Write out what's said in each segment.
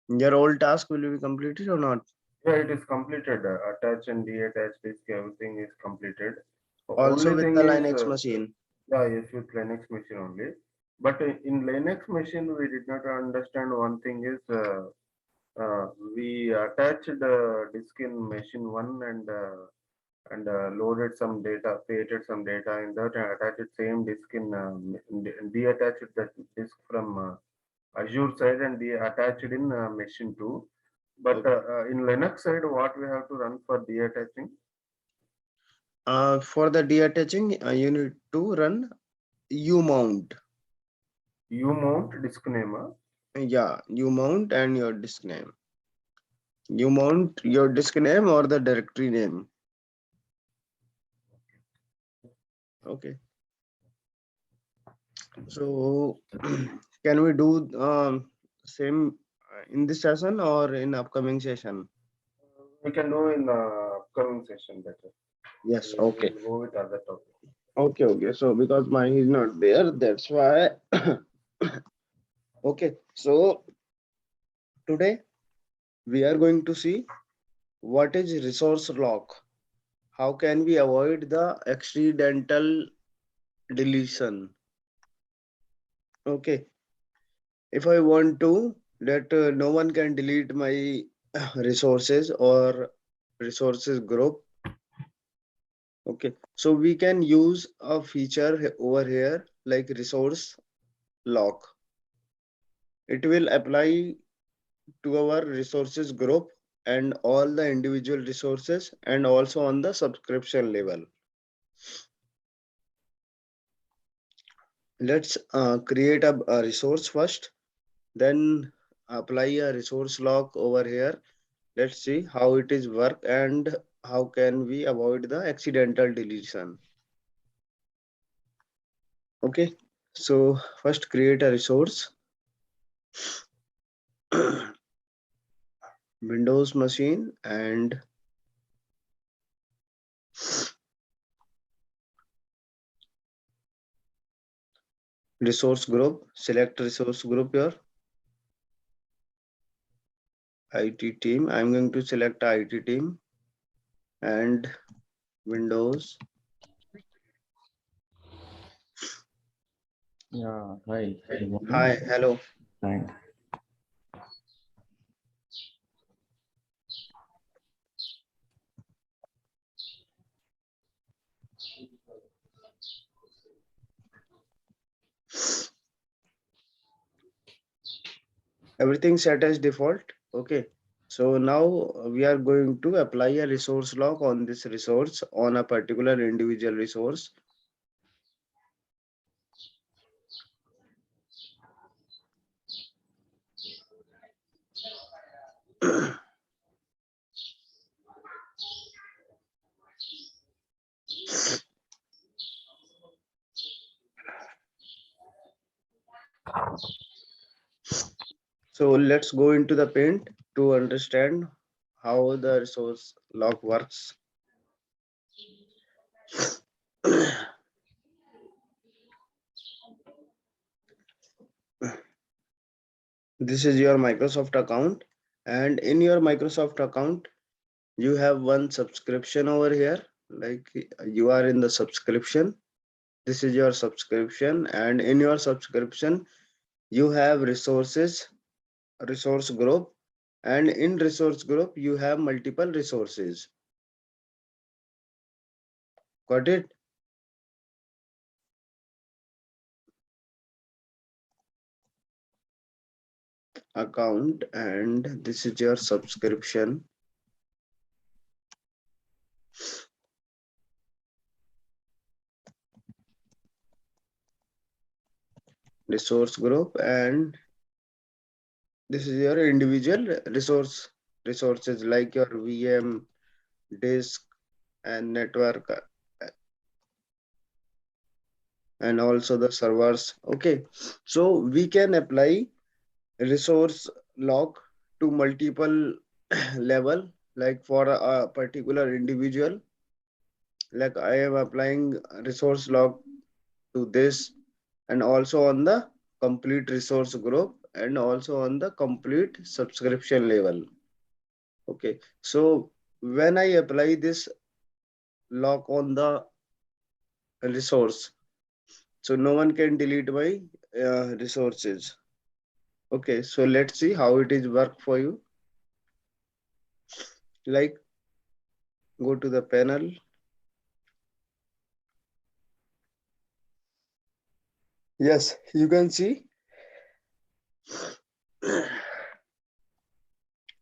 Your old task will be completed or not? Yeah, it is completed. Attach and deattach disk, everything is completed. The Also only with thing the is, Linux machine. yeah, yes, with Linux machine only. But in Linux machine, we did not understand one thing is, we attached the disk in machine one and loaded some data, created some data in that, and attached same disk deattached that disk from Azure side and de attached in machine two. But Okay. in Linux side, what we have to run for deattaching? For the deattaching, you need to run umount. Umount disk name. Yeah, umount and your disk name. Umount your disk name or the directory name. Okay. So can we do same in this session or in upcoming session? We can do in upcoming session better. Yes. We Okay. will go with other topic. Okay. Okay. So because mine is not there, that's why. Okay. So today we are going to see what is resource lock. How can we avoid the accidental deletion? Okay. If I want to that no one can delete my resources or resources group. Okay, so we can use a feature over here like resource lock. It will apply to our resources group and all the individual resources and also on the subscription level. Let's create a resource first, then apply a resource lock over here. Let's see how it is work and how can we avoid the accidental deletion. Okay, so first create a resource. Windows machine and resource group. Select resource group here. IT team. I'm going to select IT team and Windows. Yeah, hi, good Hi, morning. hello. Thank. Everything set as default. Okay. So now we are going to apply a resource lock on this resource on a particular individual resource. So let's go into the paint to understand how the resource lock works. This is your Microsoft account, and in your Microsoft account you have one subscription over here, like you are in the subscription. This is your subscription, and in your subscription you have resources, resource group, and in resource group you have multiple resources. Got it? Account, and this is your subscription. Resource group, and this is your individual resources like your VM, disk, and network, and also the servers. Okay, so we can apply resource lock to multiple level, like for a particular individual, like I am applying resource lock to this and also on the complete resource group and also on the complete subscription level. Okay, so when I apply this lock on the resource, so no one can delete my resources. Okay, so let's see how it is work for you. Like, go to the panel. Yes, you can see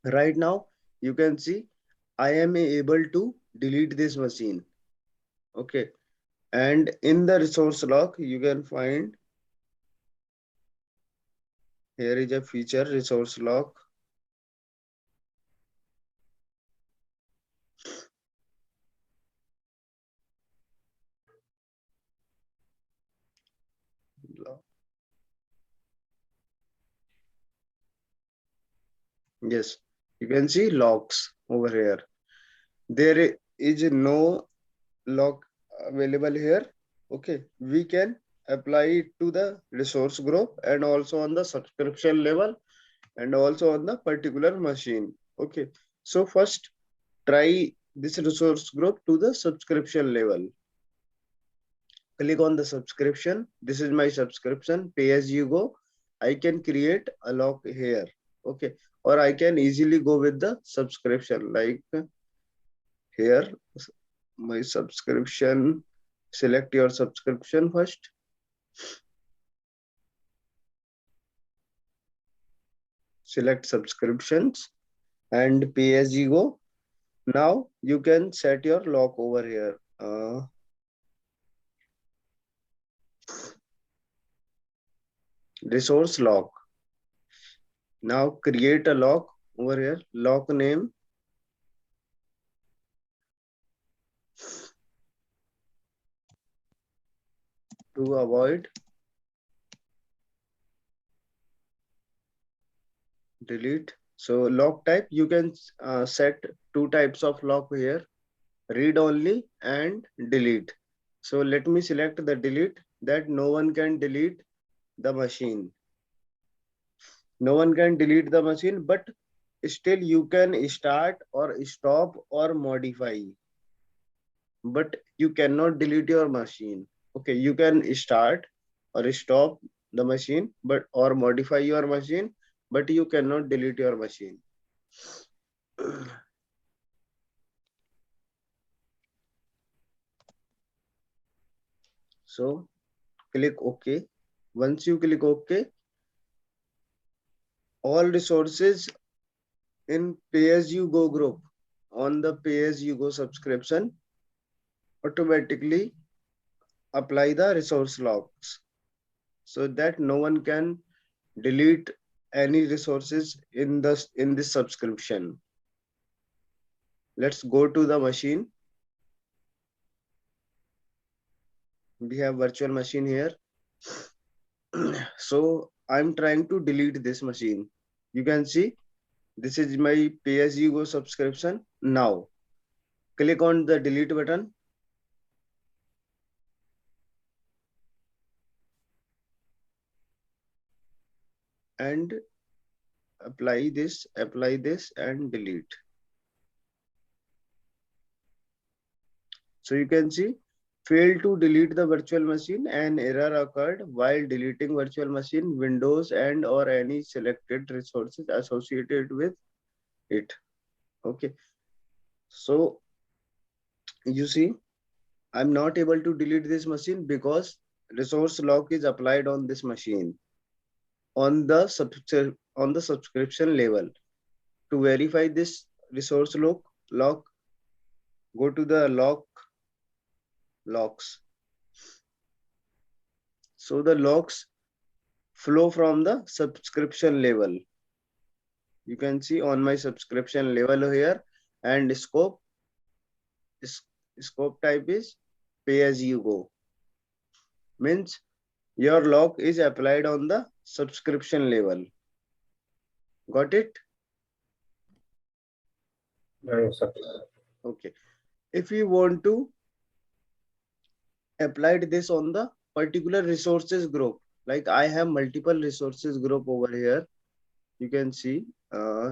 right now. You can see I am able to delete this machine. Okay, and in the resource lock, you can find here is a feature resource lock. Yes, you can see locks over here. There is no lock available here. Okay, we can apply it to the resource group and also on the subscription level and also on the particular machine. Okay, so first try this resource group to the subscription level. Click on the subscription. This is my subscription, pay as you go. I can create a lock here. Okay, or I can easily go with the subscription, like here my subscription. Select your subscription first. Select subscriptions and pay as you go. Now you can set your lock over here. Resource lock. Now create a lock over here. Lock name. To avoid delete. So lock type, you can set two types of lock here, read only and delete. So let me select the delete, that no one can delete the machine. No one can delete the machine, but still you can start or stop or modify, but you cannot delete your machine. Okay, you can start or stop the machine, but or modify your machine, but you cannot delete your machine. So click OK. Once you click OK, all resources in pay as you go group on the pay as you go subscription automatically apply the resource locks, so that no one can delete any resources in this subscription. Let's go to the machine. We have virtual machine here. So I'm trying to delete this machine. You can see this is my pay as you go subscription. Now click on the delete button and apply this and delete. So you can see failed to delete the virtual machine, an error occurred while deleting virtual machine windows and or any selected resources associated with it. Okay, so you see I'm not able to delete this machine because resource lock is applied on this machine on the subscription level. To verify this resource lock, go to the locks. So the locks flow from the subscription level. You can see on my subscription level here, and scope type is pay as you go. Means your lock is applied on the subscription level. Got it? Yes, sir. Okay. If you want to apply this on the particular resources group, Like I have multiple resources group over here. You can see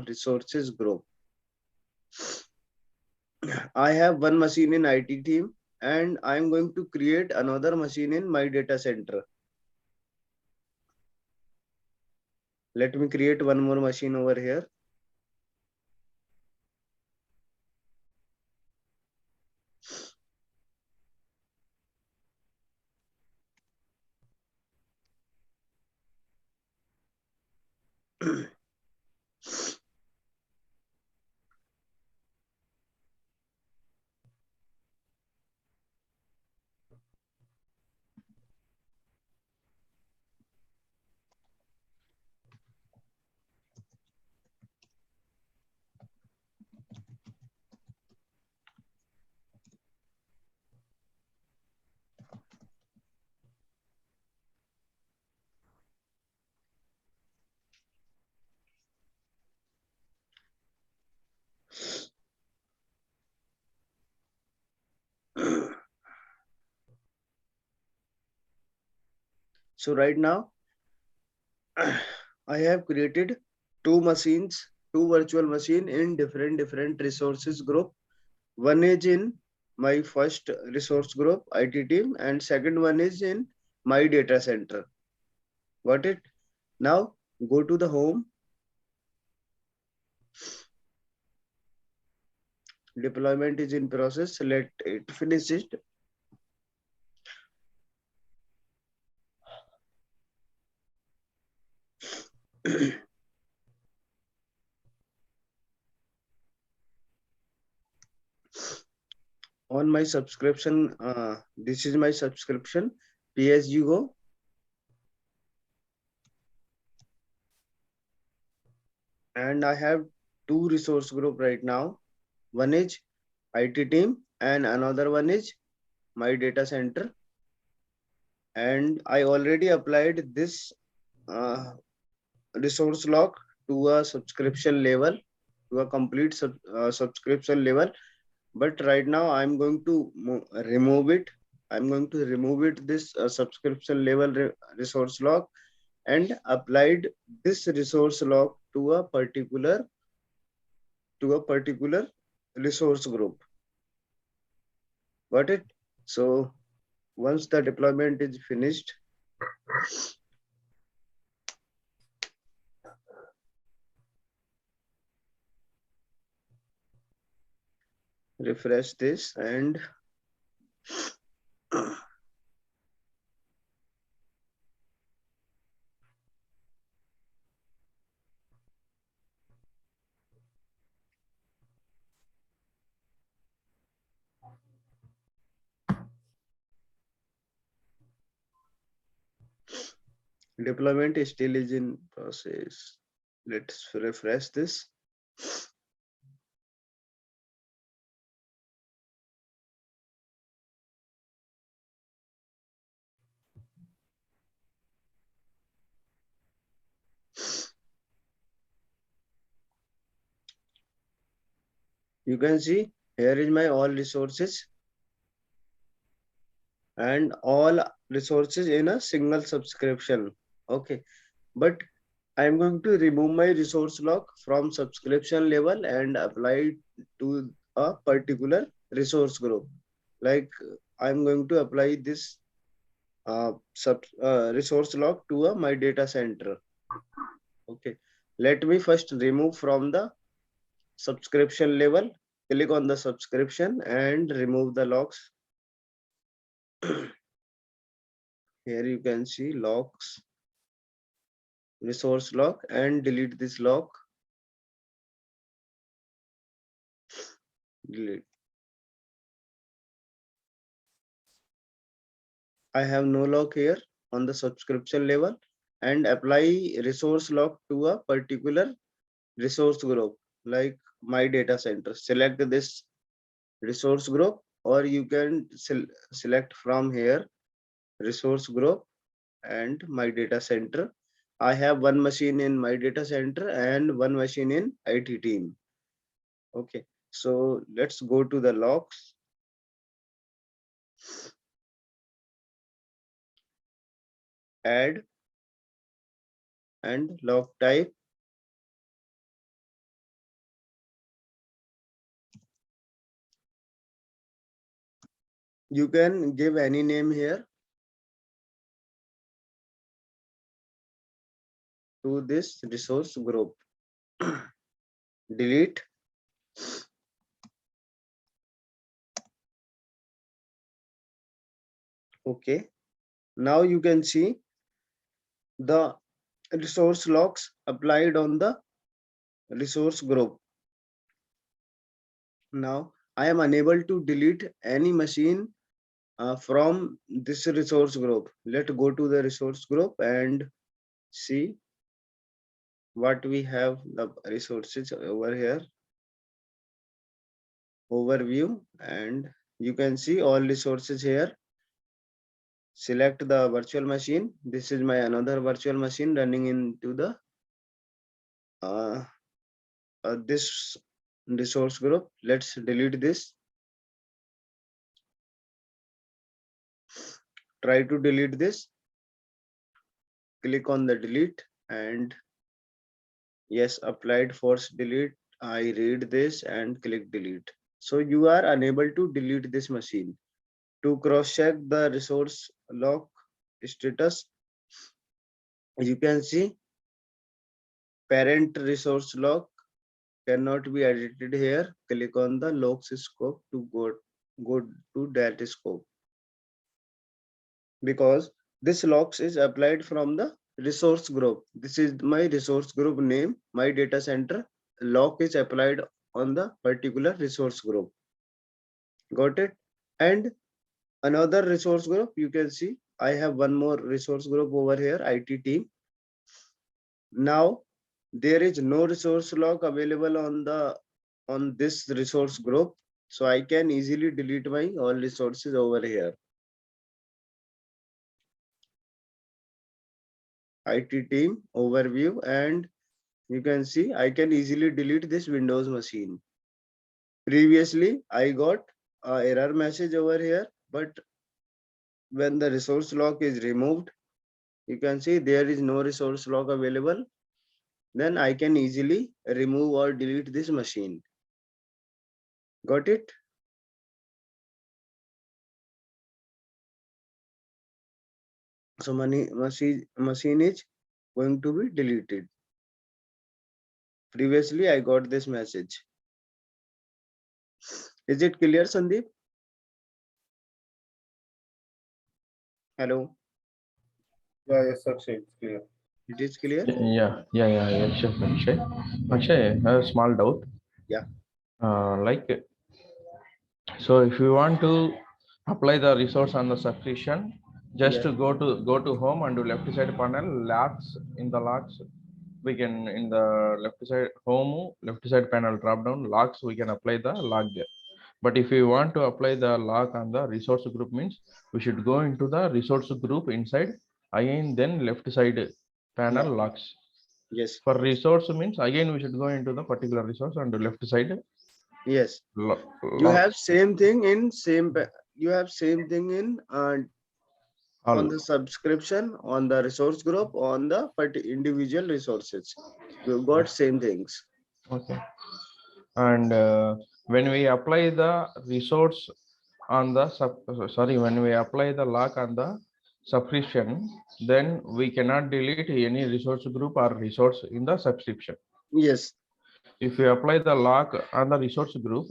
resources group. I have one machine in IT team and I'm going to create another machine in my data center. Let me create one more machine over here. So right now I have created two machines, two virtual machine in different resources group. One is in my first resource group, IT team, and second one is in my data center. Got it? Now go to the home. Deployment is in process. Let it finish it. On my subscription, this is my subscription, PSG Go. And I have two resource group right now. One is IT team and another one is my data center. And I already applied this uh, resource lock to a subscription level, to a complete subscription level. But right now I'm going to remove it. I'm going to remove it, this subscription level resource lock, and applied this resource lock to a particular resource group. Got it? So once the deployment is finished, refresh this and deployment is still is in process. Let's refresh this. You can see here is my all resources and all resources in a single subscription. Okay, but I'm going to remove my resource lock from subscription level and apply it to a particular resource group. Like I'm going to apply this resource lock to my data center. Okay, let me first remove from the subscription level. Click on the subscription and remove the locks. Here you can see locks, resource lock, and delete this lock. Delete. I have no lock here on the subscription level and apply resource lock to a particular resource group like my data center. Select this resource group or you can select from here resource group and my data center. I have one machine in my data center and one machine in IT team. Okay, so let's go to the logs. Add and lock type. You can give any name here to this resource group. Delete. Okay. Now you can see the resource locks applied on the resource group. Now I am unable to delete any machine from this resource group. Let's go to the resource group and see what we have the resources over here. Overview, and you can see all resources here. Select the virtual machine. This is my another virtual machine running into the this resource group. Let's delete this. Try to delete this. Click on the delete, and yes, applied force delete. I read this and click delete. So you are unable to delete this machine. To cross check the resource lock status, you can see parent resource lock cannot be edited here. Click on the locks scope to go to that scope, because this locks is applied from the resource group. This is my resource group name. My data center lock is applied on the particular resource group. Got it? And another resource group, you can see I have one more resource group over here, IT team. Now there is no resource lock available on this resource group, so I can easily delete my all resources over here. IT team overview, and you can see I can easily delete this Windows machine. Previously I got a error message over here, but when the resource lock is removed, you can see there is no resource lock available. Then I can easily remove or delete this machine. Got it? So machine is going to be deleted. Previously I got this message. Is it clear, Sandeep? Hello. Yeah, yes, Akshay, it's clear. It is clear? Yeah, sure, Akshay. Akshay, I have a small doubt. Yeah. Like, so if you want to apply the resource on the subscription, just Yeah. to go to home and do left side panel locks. In the locks, we can in the left side home left side panel drop down locks, we can apply the lock there. But if you want to apply the lock on the resource group, means we should go into the resource group inside again, then left side panel locks. Yes. For resource means again we should go into the particular resource and the left side. Yes. You have same thing in you have same thing in on the subscription, on the resource group, on the individual resources. You got same things. Okay. And when we apply the resource on the when we apply the lock on the subscription, then we cannot delete any resource group or resource in the subscription. Yes. If we apply the lock on the resource group,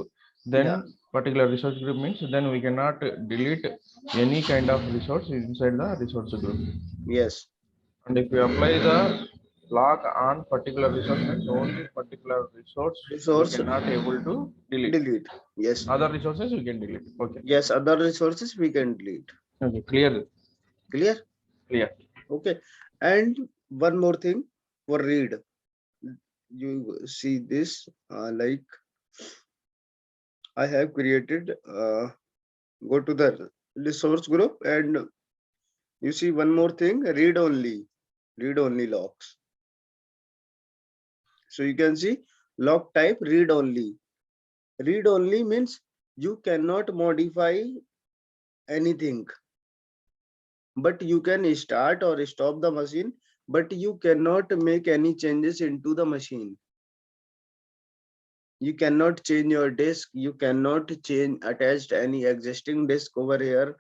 then particular resource group means then we cannot delete any kind of resource inside the resource group. Yes. And if we apply the lock on particular resource, means only particular resource we cannot able to delete. Yes. Other resources we can delete. Okay. Yes, other resources we can delete. Okay, clear. Clear? Clear. Okay. And one more thing for read. You see this like I have created go to the resource group, and you see one more thing, read only locks. So you can see lock type read only. Read only means you cannot modify anything, but you can start or stop the machine but you cannot make any changes into the machine. You cannot change your disk, you cannot change attached any existing disk over here,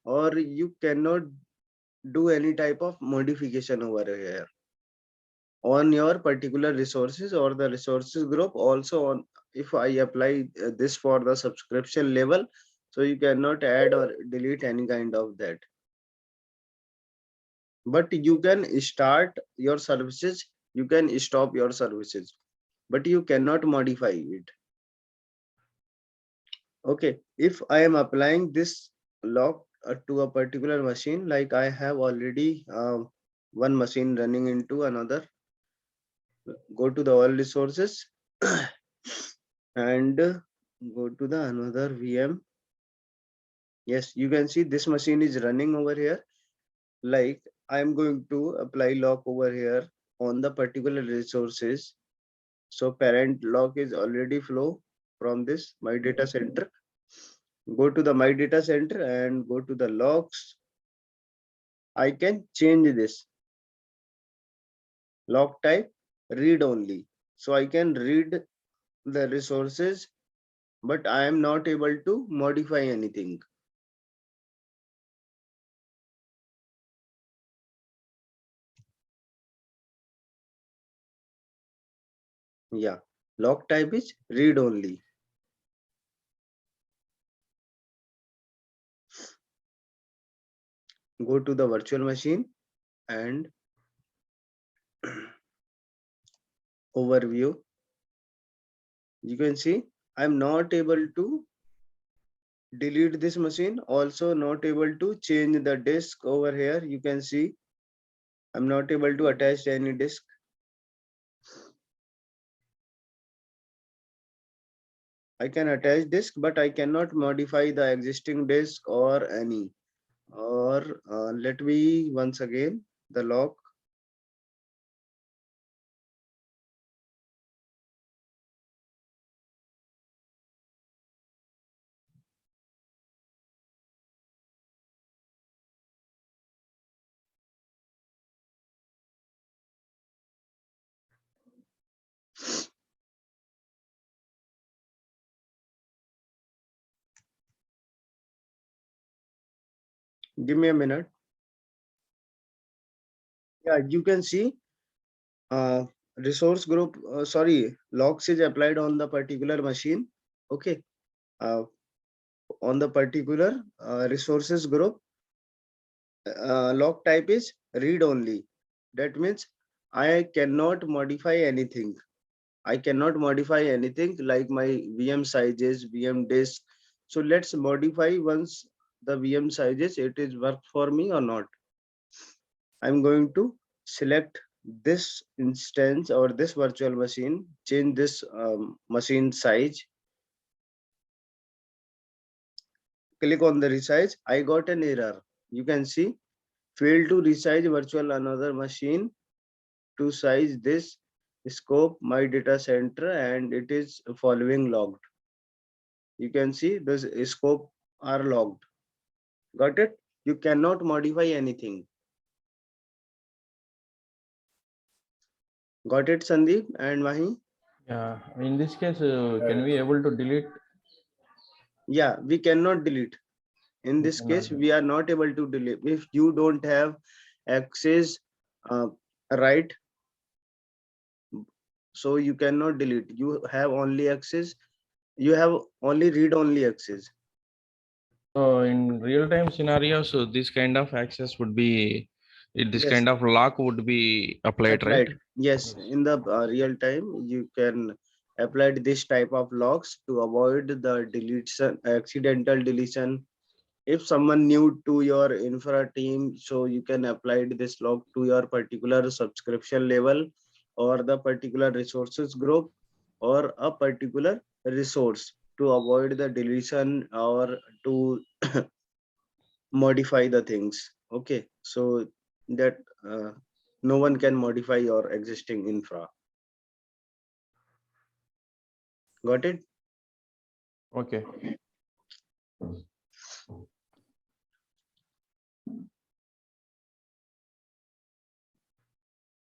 or you cannot do any type of modification over here on your particular resources or the resources group. Also on, if I apply this for the subscription level, so you cannot add or delete any kind of that, but you can start your services, you can stop your services, but you cannot modify it. Okay, if I am applying this lock to a particular machine, like I have already one machine running into another, go to the all resources and go to the another VM. Yes, you can see this machine is running over here. Like I am going to apply lock over here on the particular resources. So parent lock is already flow from this my data center. Go to the my data center and go to the logs. I can change this log type read only. So I can read the resources, but I am not able to modify anything. Yeah, log type is read only. Go to the virtual machine and overview. You can see I'm not able to delete this machine, also not able to change the disk over here. You can see I'm not able to attach any disk. I can attach disk, but I cannot modify the existing disk or any. Or let me once again the log. Give me a minute. Yeah, you can see resource group, sorry, logs is applied on the particular machine. Okay, on the particular resources group, log type is read only. That means I cannot modify anything. I cannot modify anything like my VM sizes, VM disk. So let's modify once the VM sizes, it is work for me or not. I'm going to select this instance or this virtual machine, change this machine size, click on the resize. I got an error. You can see fail to resize virtual another machine to size this scope my data center, and it is following logged. You can see this scope are logged. Got it? You cannot modify anything. Got it, Sandeep and Mahi? Yeah, in this case, can we able to delete? Yeah, we cannot delete. In this case, we are not able to delete. If you don't have access right, so you cannot delete. You have only access. You have only read only access. So in real time scenarios, so this kind of access would be, this Yes, kind of lock would be applied, right? applied. Yes, in the real time, you can apply this type of locks to avoid the deletion, accidental deletion. If someone new to your infra team, so you can apply this log to your particular subscription level or the particular resources group or a particular resource to avoid the deletion or to modify the things. Okay, so that no one can modify your existing infra. Got it? Okay.